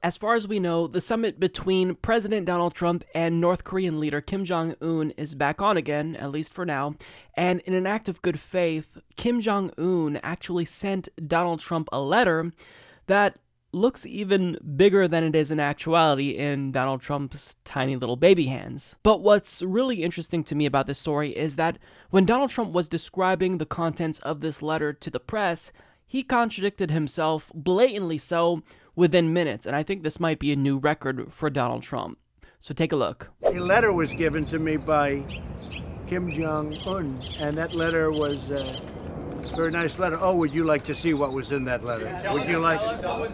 As far as we know, the summit between President Donald Trump and North Korean leader Kim Jong-un is back on again, at least for now, and in an act of good faith, Kim Jong-un actually sent Donald Trump a letter that looks even bigger than it is in actuality in Donald Trump's tiny little baby hands. But what's really interesting to me about this story is that when Donald Trump was describing the contents of this letter to the press, he contradicted himself, blatantly so, within minutes, and I think this might be a new record for Donald Trump. So take a look. A letter was given to me by Kim Jong-un, and that letter was a very nice letter. Oh, would you like to see what was in that letter? Would you like?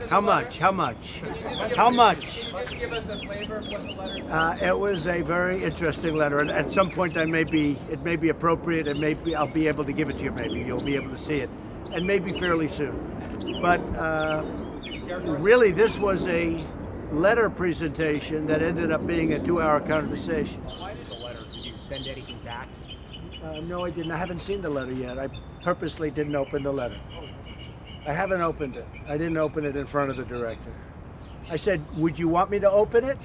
How much? How much? How much? Give us the flavor of what the letter. It was a very interesting letter, and at some point it may be appropriate, and maybe I'll be able to give it to you. Maybe you'll be able to see it, and maybe fairly soon. But really, this was a letter presentation that ended up being a 2-hour conversation. Why did the letter? Did you send anything back? No, I didn't. I haven't seen the letter yet. I purposely didn't open the letter. I haven't opened it. I didn't open it in front of the director. I said, would you want me to open it?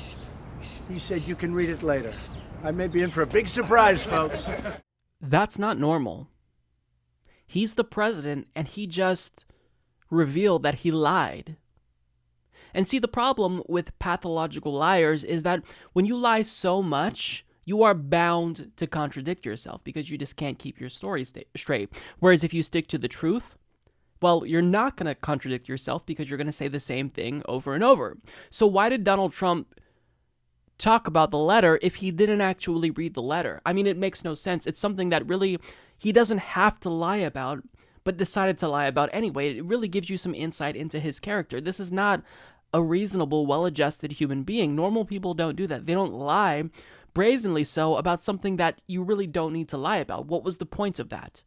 He said, you can read it later. I may be in for a big surprise, folks. That's not normal. He's the president, and he just revealed that he lied. And see, the problem with pathological liars is that when you lie so much, you are bound to contradict yourself because you just can't keep your story straight. Whereas if you stick to the truth, well, you're not going to contradict yourself because you're going to say the same thing over and over. So why did Donald Trump talk about the letter if he didn't actually read the letter? I mean, it makes no sense. It's something that really he doesn't have to lie about, but decided to lie about anyway. It really gives you some insight into his character. This is not a reasonable, well-adjusted human being. Normal people don't do that. They don't lie, brazenly so, about something that you really don't need to lie about. What was the point of that?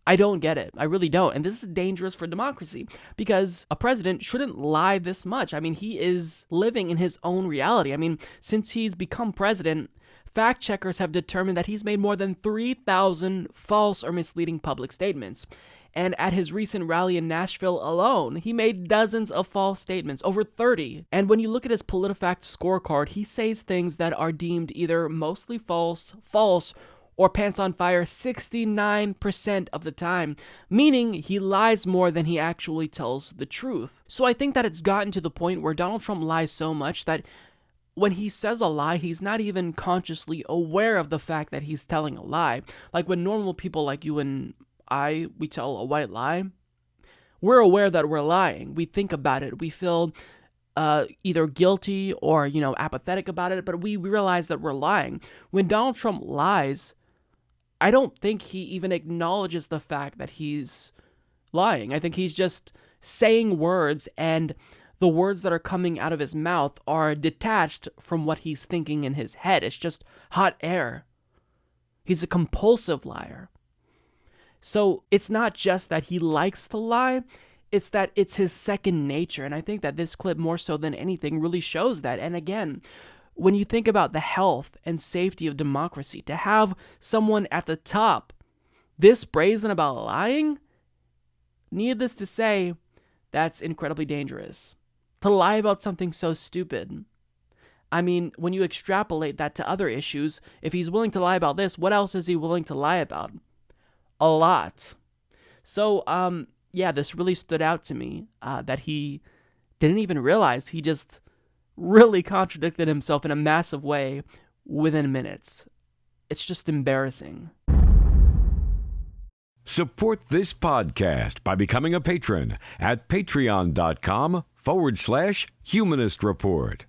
I don't get it. I really don't. And this is dangerous for democracy because a president shouldn't lie this much. I mean, he is living in his own reality. I mean, since he's become president, fact checkers have determined that he's made more than 3,000 false or misleading public statements. And at his recent rally in Nashville alone, he made dozens of false statements, over 30. And when you look at his PolitiFact scorecard, he says things that are deemed either mostly false, or pants on fire 69% of the time, meaning he lies more than he actually tells the truth. So I think that it's gotten to the point where Donald Trump lies so much that when he says a lie, he's not even consciously aware of the fact that he's telling a lie. Like when normal people like you and we tell a white lie, we're aware that we're lying. We think about it. We feel either guilty or, apathetic about it, but we realize that we're lying. When Donald Trump lies, I don't think he even acknowledges the fact that he's lying. I think he's just saying words, and the words that are coming out of his mouth are detached from what he's thinking in his head. It's just hot air. He's a compulsive liar. So it's not just that he likes to lie, it's that it's his second nature. And I think that this clip, more so than anything, really shows that. And again, when you think about the health and safety of democracy, to have someone at the top this brazen about lying, needless to say, that's incredibly dangerous. To lie about something so stupid. I mean, when you extrapolate that to other issues, if he's willing to lie about this, what else is he willing to lie about? A lot. So, this really stood out to me, that he didn't even realize he just really contradicted himself in a massive way within minutes. It's just embarrassing. Support this podcast by becoming a patron at patreon.com/Humanist Report.